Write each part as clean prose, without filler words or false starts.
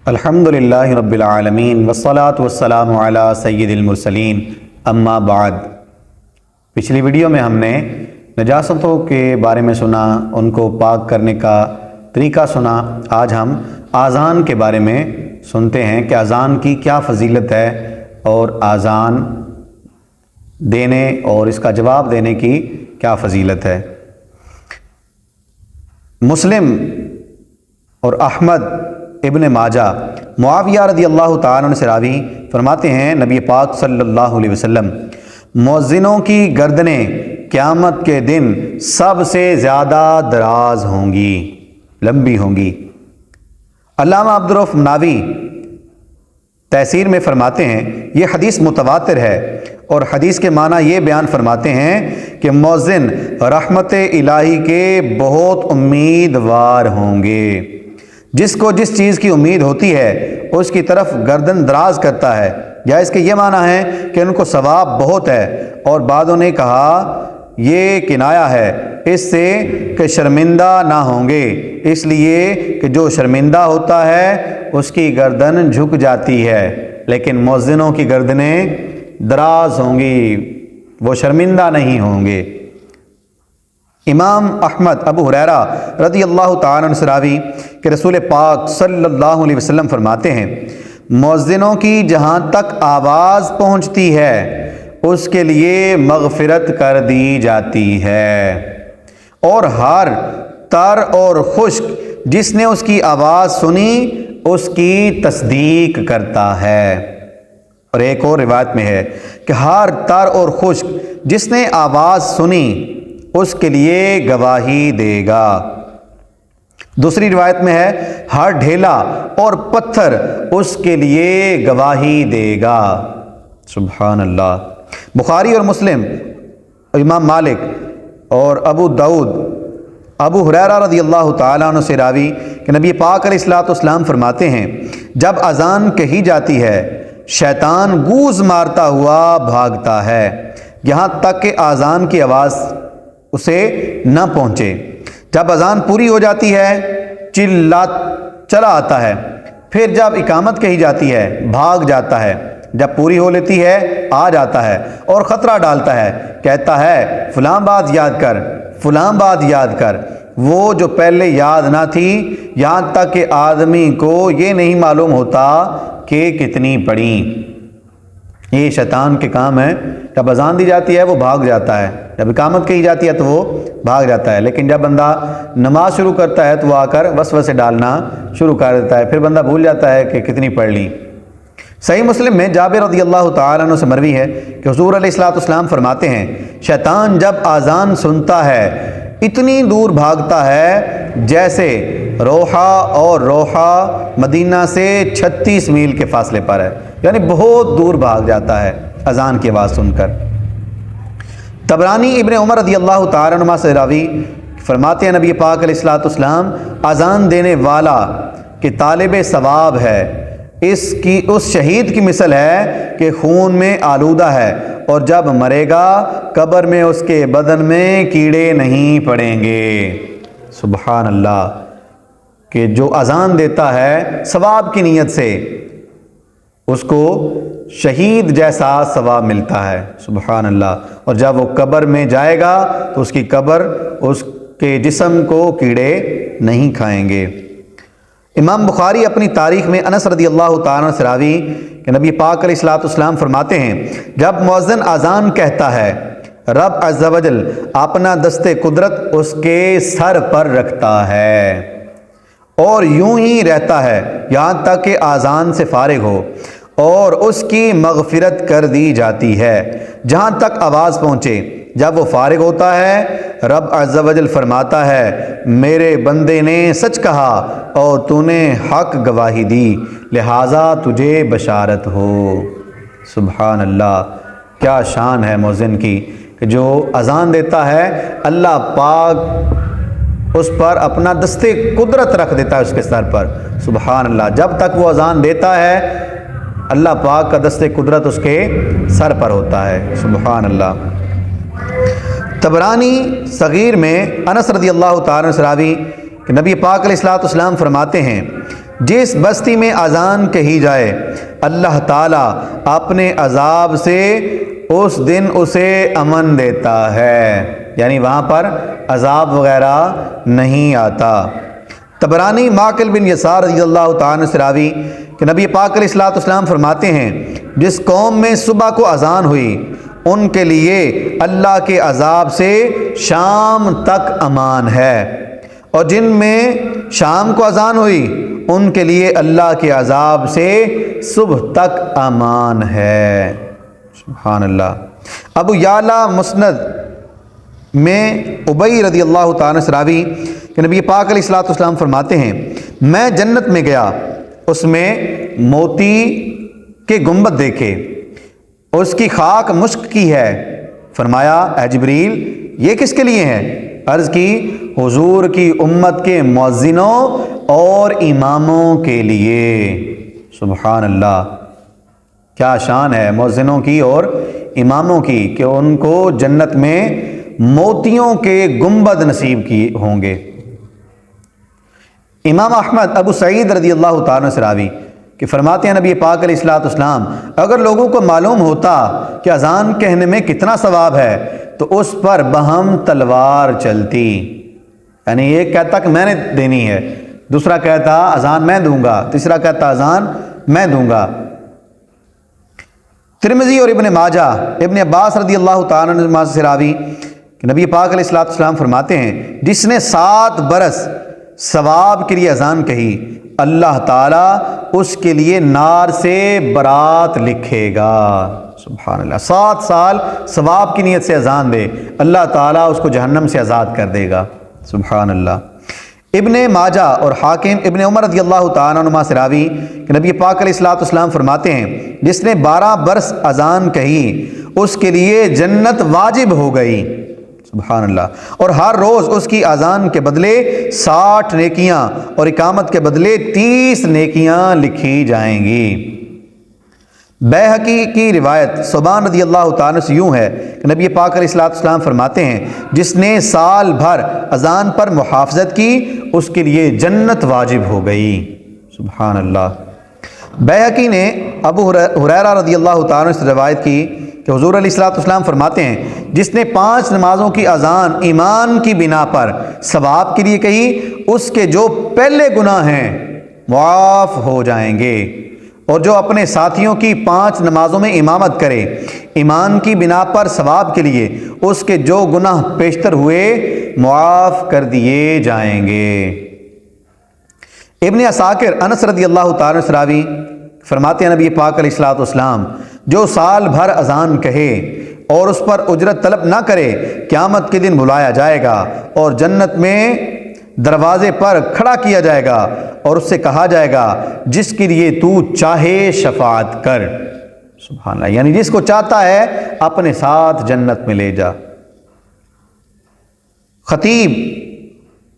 الحمدللہ رب العالمین والصلاة والسلام علی سید المرسلین اما بعد۔ پچھلی ویڈیو میں ہم نے نجاستوں کے بارے میں سنا، ان کو پاک کرنے کا طریقہ سنا۔ آج ہم اذان کے بارے میں سنتے ہیں کہ اذان کی کیا فضیلت ہے اور اذان دینے اور اس کا جواب دینے کی کیا فضیلت ہے۔ مسلم اور احمد ابن ماجہ معاویہ رضی اللہ تعالیٰ عنہ سے راوی فرماتے ہیں، نبی پاک صلی اللہ علیہ وسلم مؤذنوں کی گردنیں قیامت کے دن سب سے زیادہ دراز ہوں گی، لمبی ہوں گی۔ علامہ عبدالرؤف مناوی تفسیر میں فرماتے ہیں یہ حدیث متواتر ہے، اور حدیث کے معنی یہ بیان فرماتے ہیں کہ مؤذن رحمت الہی کے بہت امیدوار ہوں گے۔ جس کو جس چیز کی امید ہوتی ہے اس کی طرف گردن دراز کرتا ہے، یا اس کے یہ معنی ہے کہ ان کو ثواب بہت ہے۔ اور بعضوں نے کہا یہ کنایا ہے اس سے کہ شرمندہ نہ ہوں گے، اس لیے کہ جو شرمندہ ہوتا ہے اس کی گردن جھک جاتی ہے، لیکن مؤذنوں کی گردنیں دراز ہوں گی، وہ شرمندہ نہیں ہوں گے۔ امام احمد ابو ہریرہ رضی اللہ تعالیٰ عنہ سے راوی کہ رسول پاک صلی اللہ علیہ وسلم فرماتے ہیں، مؤذنوں کی جہاں تک آواز پہنچتی ہے اس کے لیے مغفرت کر دی جاتی ہے، اور ہر تر اور خشک جس نے اس کی آواز سنی اس کی تصدیق کرتا ہے۔ اور ایک اور روایت میں ہے کہ ہر تر اور خشک جس نے آواز سنی اس کے لیے گواہی دے گا۔ دوسری روایت میں ہے ہر ڈھیلا اور پتھر اس کے لیے گواہی دے گا۔ سبحان اللہ۔ بخاری اور مسلم، امام مالک اور ابو داؤد ابو ہریرہ رضی اللہ تعالیٰ عنہ سے راوی کہ نبی پاک علیہ الصلوۃ والسلام فرماتے ہیں، جب اذان کہی جاتی ہے شیطان گوز مارتا ہوا بھاگتا ہے یہاں تک کہ اذان کی آواز اسے نہ پہنچے۔ جب اذان پوری ہو جاتی ہے چلا آتا ہے، پھر جب اقامت کہی جاتی ہے بھاگ جاتا ہے، جب پوری ہو لیتی ہے آ جاتا ہے اور خطرہ ڈالتا ہے، کہتا ہے فلاں بات یاد کر، فلاں بات یاد کر، وہ جو پہلے یاد نہ تھی، یہاں تک کہ آدمی کو یہ نہیں معلوم ہوتا کہ کتنی پڑھی۔ یہ شیطان کے کام ہے، جب اذان دی جاتی ہے وہ بھاگ جاتا ہے، جب اقامت کہی جاتی ہے تو وہ بھاگ جاتا ہے، لیکن جب بندہ نماز شروع کرتا ہے تو وہ آ کر وسوسے ڈالنا شروع کر دیتا ہے، پھر بندہ بھول جاتا ہے کہ کتنی پڑھ لی۔ صحیح مسلم میں جابر رضی اللہ تعالیٰ عنہ سے مروی ہے کہ حضور علیہ الصلوۃ والسلام فرماتے ہیں، شیطان جب اذان سنتا ہے اتنی دور بھاگتا ہے جیسے روحا مدینہ سے 36 میل کے فاصلے پر ہے، یعنی بہت دور بھاگ جاتا ہے اذان کی آواز سن کر۔ طبرانی ابن عمر رضی اللہ تعالیٰ عنہ سے راوی فرماتے ہیں، نبی پاک علیہ الصلوۃ والسلام اذان دینے والا کہ طالب ثواب ہے، اس شہید کی مثل ہے کہ خون میں آلودہ ہے، اور جب مرے گا قبر میں اس کے بدن میں کیڑے نہیں پڑیں گے۔ سبحان اللہ، کہ جو اذان دیتا ہے ثواب کی نیت سے اس کو شہید جیسا ثواب ملتا ہے۔ سبحان اللہ۔ اور جب وہ قبر میں جائے گا تو اس کی قبر اس کے جسم کو کیڑے نہیں کھائیں گے۔ امام بخاری اپنی تاریخ میں انس رضی اللہ تعالیٰ عنہ سے راوی کہ نبی پاک علیہ الصلوۃ والسلام فرماتے ہیں، جب مؤذن اذان کہتا ہے رب عز و جل اپنا دست قدرت اس کے سر پر رکھتا ہے اور یوں ہی رہتا ہے یہاں تک کہ اذان سے فارغ ہو، اور اس کی مغفرت کر دی جاتی ہے جہاں تک آواز پہنچے۔ جب وہ فارغ ہوتا ہے رب عز و جل فرماتا ہے، میرے بندے نے سچ کہا اور تو نے حق گواہی دی، لہٰذا تجھے بشارت ہو۔ سبحان اللہ، کیا شان ہے مؤذن کی کہ جو اذان دیتا ہے اللہ پاک اس پر اپنا دست قدرت رکھ دیتا ہے اس کے سر پر۔ سبحان اللہ، جب تک وہ اذان دیتا ہے اللہ پاک کا دست قدرت اس کے سر پر ہوتا ہے۔ سبحان اللہ۔ طبرانی صغیر میں انس رضی اللہ تعالیٰ عنہ سے راوی کہ نبی پاک علیہ الصلوۃ والسلام فرماتے ہیں، جس بستی میں اذان کہی جائے اللہ تعالیٰ اپنے عذاب سے اس دن اسے امن دیتا ہے، یعنی وہاں پر عذاب وغیرہ نہیں آتا۔ طبرانی معقل بن یسار رضی اللہ تعالیٰ سے راوی کہ نبی پاک علیہ الصلوۃ والسلام فرماتے ہیں جس قوم میں صبح کو اذان ہوئی ان کے لیے اللہ کے عذاب سے شام تک امان ہے، اور جن میں شام کو اذان ہوئی ان کے لیے اللہ کے عذاب سے صبح تک امان ہے۔ سبحان اللہ۔ ابو یعلا مسند میں ابی رضی اللہ تعالیٰ سے راوی کہ نبی پاک علیہ الصلوۃ والسلام فرماتے ہیں میں جنت میں گیا، اس میں موتی کے گنبد دیکھے، اس کی خاک مشک کی ہے۔ فرمایا اے جبریل یہ کس کے لیے ہے؟ عرض کی حضور کی امت کے مؤذنوں اور اماموں کے لیے۔ سبحان اللہ، کیا شان ہے مؤذنوں کی اور اماموں کی کہ ان کو جنت میں موتیوں کے گنبد نصیب کی ہوں گے۔ امام احمد ابو سعید رضی اللہ تعالیٰ سے راوی کہ فرماتے ہیں نبی پاک علیہ الصلوۃ والسلام اگر لوگوں کو معلوم ہوتا کہ اذان کہنے میں کتنا ثواب ہے تو اس پر بہم تلوار چلتی، یعنی ایک کہتا کہ میں نے دینی ہے، دوسرا کہتا اذان میں دوں گا، تیسرا کہتا اذان میں دوں گا۔ ترمذی اور ابن ماجہ ابن عباس رضی اللہ تعالیٰ عنہ سے راوی کہ نبی پاک علیہ الصلوۃ والسلام فرماتے ہیں جس نے 7 برس ثواب کے لیے اذان کہی اللہ تعالیٰ اس کے لیے نار سے برات لکھے گا۔ سبحان اللہ، 7 سال ثواب کی نیت سے اذان دے اللہ تعالیٰ اس کو جہنم سے آزاد کر دے گا۔ سبحان اللہ۔ ابن ماجہ اور حاکم ابن عمر رضی اللہ تعالیٰ عنہ سے راوی کہ نبی پاک علیہ الصلوۃ والسلام فرماتے ہیں جس نے 12 برس اذان کہی اس کے لیے جنت واجب ہو گئی۔ سبحان اللہ، اور ہر روز اس کی اذان کے بدلے 60 نیکیاں اور اقامت کے بدلے 30 نیکیاں لکھی جائیں گی۔ بیہقی کی روایت ثوبان رضی اللہ تعالیٰ سے یوں ہے کہ نبی پاک علیہ الصلوۃ والسلام فرماتے ہیں جس نے سال بھر اذان پر محافظت کی اس کے لیے جنت واجب ہو گئی۔ سبحان اللہ۔ بیہقی نے ابو ہریرہ رضی اللہ تعالیٰ سے روایت کی کہ حضور علیہ الصلوۃ والسلام فرماتے ہیں جس نے 5 نمازوں کی اذان ایمان کی بنا پر ثواب کے لیے کہی اس کے جو پہلے گناہ ہیں معاف ہو جائیں گے، اور جو اپنے ساتھیوں کی 5 نمازوں میں امامت کرے ایمان کی بنا پر ثواب کے لیے اس کے جو گناہ پیشتر ہوئے معاف کر دیے جائیں گے۔ ابن عساکر انس رضی اللہ تعالیٰ سے راوی فرماتے ہیں نبی پاک علیہ الصلوۃ والسلام جو سال بھر اذان کہے اور اس پر اجرت طلب نہ کرے قیامت کے دن بلایا جائے گا اور جنت میں دروازے پر کھڑا کیا جائے گا اور اس سے کہا جائے گا جس کے لیے تو چاہے شفاعت کر۔ سبحان اللہ، یعنی جس کو چاہتا ہے اپنے ساتھ جنت میں لے جا۔ خطیب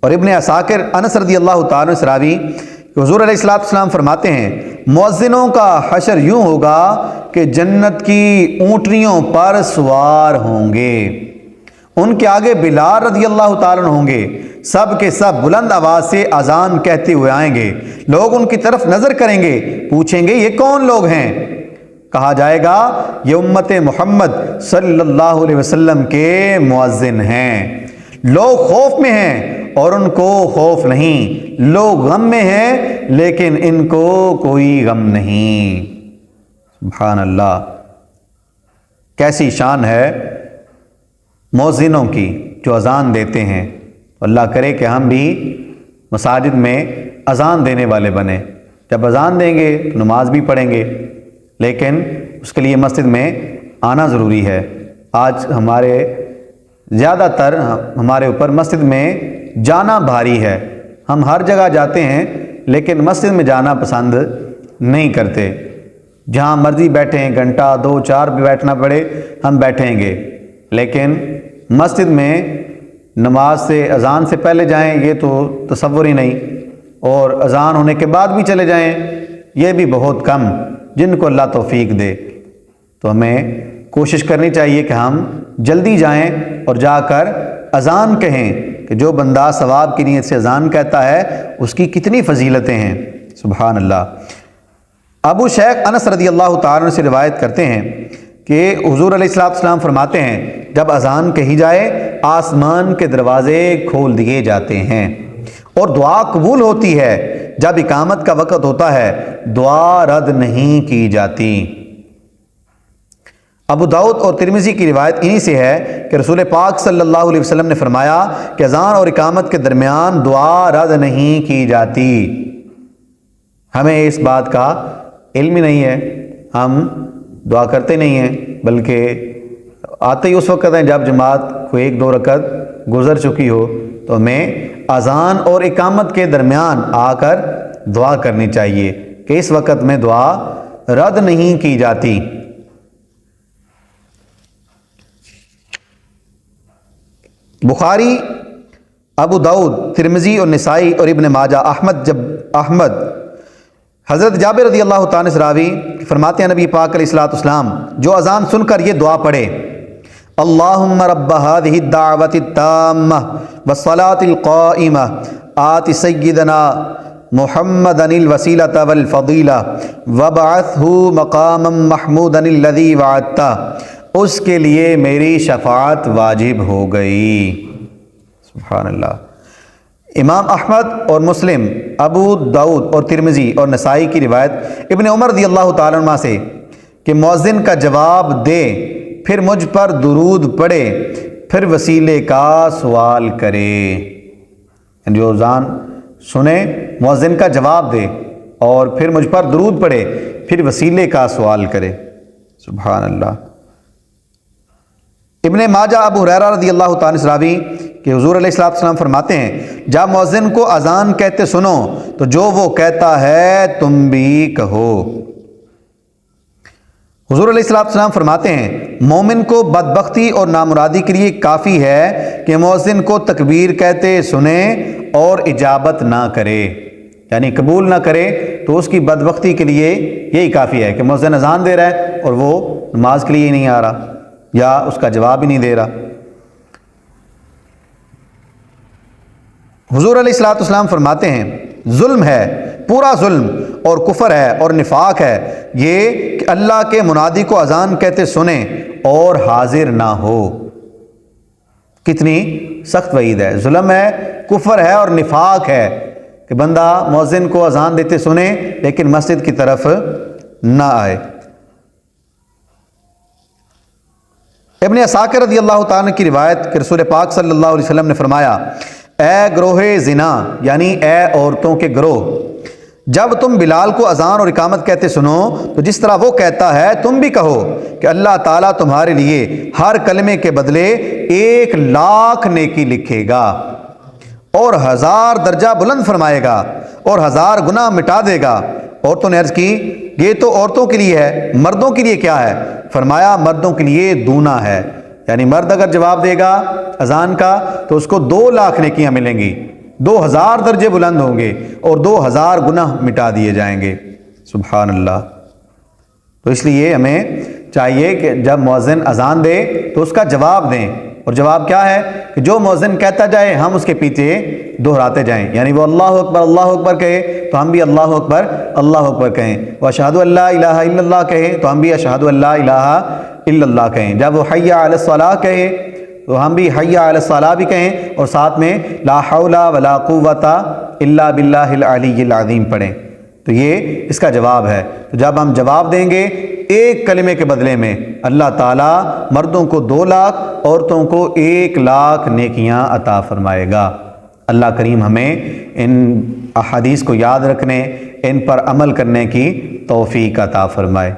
اور ابن عساکر انس رضی اللہ تعالیٰ سے راوی کہ حضور علیہ الصلوۃ والسلام فرماتے ہیں مؤذنوں کا حشر یوں ہوگا کہ جنت کی اونٹنیوں پر سوار ہوں گے، ان کے آگے بلال رضی اللہ تعالیٰ عنہ ہوں گے، سب کے سب بلند آواز سے اذان کہتے ہوئے آئیں گے، لوگ ان کی طرف نظر کریں گے، پوچھیں گے یہ کون لوگ ہیں؟ کہا جائے گا یہ امت محمد صلی اللہ علیہ وسلم کے مؤذن ہیں۔ لوگ خوف میں ہیں اور ان کو خوف نہیں، لوگ غم میں ہیں لیکن ان کو کوئی غم نہیں۔ سبحان اللہ، کیسی شان ہے مؤذنوں کی جو اذان دیتے ہیں۔ اللہ کرے کہ ہم بھی مساجد میں اذان دینے والے بنیں، جب اذان دیں گے تو نماز بھی پڑھیں گے، لیکن اس کے لیے مسجد میں آنا ضروری ہے۔ آج زیادہ تر ہمارے اوپر مسجد میں جانا بھاری ہے، ہم ہر جگہ جاتے ہیں لیکن مسجد میں جانا پسند نہیں کرتے، جہاں مرضی بیٹھیں، گھنٹہ 2 4 بھی بیٹھنا پڑے ہم بیٹھیں گے، لیکن مسجد میں نماز سے اذان سے پہلے جائیں یہ تو تصور ہی نہیں، اور اذان ہونے کے بعد بھی چلے جائیں یہ بھی بہت کم، جن کو اللہ توفیق دے۔ تو ہمیں کوشش کرنی چاہیے کہ ہم جلدی جائیں اور جا کر اذان کہیں کہ جو بندہ ثواب کی نیت سے اذان کہتا ہے اس کی کتنی فضیلتیں ہیں۔ سبحان اللہ۔ ابو شیخ انس رضی اللہ تعالیٰ عنہ سے روایت کرتے ہیں کہ حضور علیہ السلام فرماتے ہیں جب اذان کہی جائے آسمان کے دروازے کھول دیے جاتے ہیں اور دعا قبول ہوتی ہے، جب اقامت کا وقت ہوتا ہے دعا رد نہیں کی جاتی۔ ابو داؤد اور ترمذی کی روایت انہی سے ہے کہ رسول پاک صلی اللہ علیہ وسلم نے فرمایا کہ اذان اور اقامت کے درمیان دعا رد نہیں کی جاتی۔ ہمیں اس بات کا علم ہی نہیں ہے، ہم دعا کرتے نہیں ہیں، بلکہ آتے ہی اس وقت ہیں جب جماعت کو 1-2 رکعت گزر چکی ہو، تو ہمیں اذان اور اقامت کے درمیان آ کر دعا کرنی چاہیے کہ اس وقت میں دعا رد نہیں کی جاتی۔ بخاری، ابو داؤد، ترمذی اور نسائی اور ابن ماجہ، احمد حضرت جابر رضی اللہ تعالیٰ سے راوی فرماتے ہیں نبی پاک علیہ السلام جو اذان سن کر یہ دعا پڑھے اللہم رب هذه الدعوة التامة والصلاة القائمة آت سیدنا محمدا الوسیلة والفضیلة وابعثه مقاما محمودا الذی وعدته، اس کے لیے میری شفاعت واجب ہو گئی۔ سبحان اللہ۔ امام احمد اور مسلم، ابو داؤد اور ترمذی اور نسائی کی روایت ابن عمر رضی اللہ تعالیٰ عنہ سے کہ مؤذن کا جواب دے، پھر مجھ پر درود پڑھے، پھر وسیلے کا سوال کرے۔ جو اذان سنے مؤذن کا جواب دے اور پھر مجھ پر درود پڑھے، پھر وسیلے کا سوال کرے۔ سبحان اللہ۔ ابن ماجہ ابو ہریرہ رضی اللہ تعالیٰ عنہ راوی کہ حضور علیہ السلام فرماتے ہیں جب مؤذن کو اذان کہتے سنو تو جو وہ کہتا ہے تم بھی کہو۔ حضور علیہ السلام فرماتے ہیں مومن کو بدبختی اور نامرادی کے لیے کافی ہے کہ مؤذن کو تکبیر کہتے سنے اور اجابت نہ کرے، یعنی قبول نہ کرے، تو اس کی بدبختی کے لیے یہی کافی ہے کہ مؤذن اذان دے رہا ہے اور وہ نماز کے لیے ہی نہیں آ رہا یا اس کا جواب ہی نہیں دے رہا۔ حضور علیہ السلام فرماتے ہیں ظلم ہے، پورا ظلم اور کفر ہے اور نفاق ہے یہ کہ اللہ کے منادی کو اذان کہتے سنیں اور حاضر نہ ہو۔ کتنی سخت وعید ہے، ظلم ہے، کفر ہے اور نفاق ہے کہ بندہ مؤذن کو اذان دیتے سنے لیکن مسجد کی طرف نہ آئے۔ ابن عساکر رضی اللہ تعالیٰ کی روایت کہ رسول پاک صلی اللہ علیہ وسلم نے فرمایا اے گروہ زنا، یعنی اے عورتوں کے گروہ، جب تم بلال کو اذان اور اقامت کہتے سنو تو جس طرح وہ کہتا ہے تم بھی کہو کہ اللہ تعالیٰ تمہارے لیے ہر کلمے کے بدلے 1,00,000 نیکی لکھے گا اور 1000 درجہ بلند فرمائے گا اور 1000 گناہ مٹا دے گا۔ عورتوں نے عرض کی یہ تو عورتوں کے لیے ہے، مردوں کے لیے کیا ہے؟ فرمایا مردوں کے لیے دونا ہے، یعنی مرد اگر جواب دے گا اذان کا تو اس کو 2,00,000 نیکیاں ملیں گی، 2000 درجے بلند ہوں گے اور 2000 گناہ مٹا دیے جائیں گے۔ سبحان اللہ۔ تو اس لیے ہمیں چاہیے کہ جب مؤذن اذان دے تو اس کا جواب دیں، اور جواب کیا ہے کہ جو مؤذن کہتا جائے ہم اس کے پیچھے دہراتے جائیں، یعنی وہ اللہ اکبر کہے تو ہم بھی اللہ اکبر کہیں، وہ اشہدو اللہ الہ الا اللہ کہے تو ہم بھی اشہدو اللہ الہ الا اللہ کہیں، جب وہ حی علی الصلاۃ کہے تو ہم بھی حی علی الصلاۃ بھی کہیں اور ساتھ میں لا حول ولا قوت الا باللہ العلی العظیم پڑھیں۔ تو یہ اس کا جواب ہے۔ تو جب ہم جواب دیں گے ایک کلمے کے بدلے میں اللہ تعالیٰ مردوں کو 2,00,000 عورتوں کو 1,00,000 نیکیاں عطا فرمائے گا۔ اللہ کریم ہمیں ان احادیث کو یاد رکھنے، ان پر عمل کرنے کی توفیق عطا فرمائے۔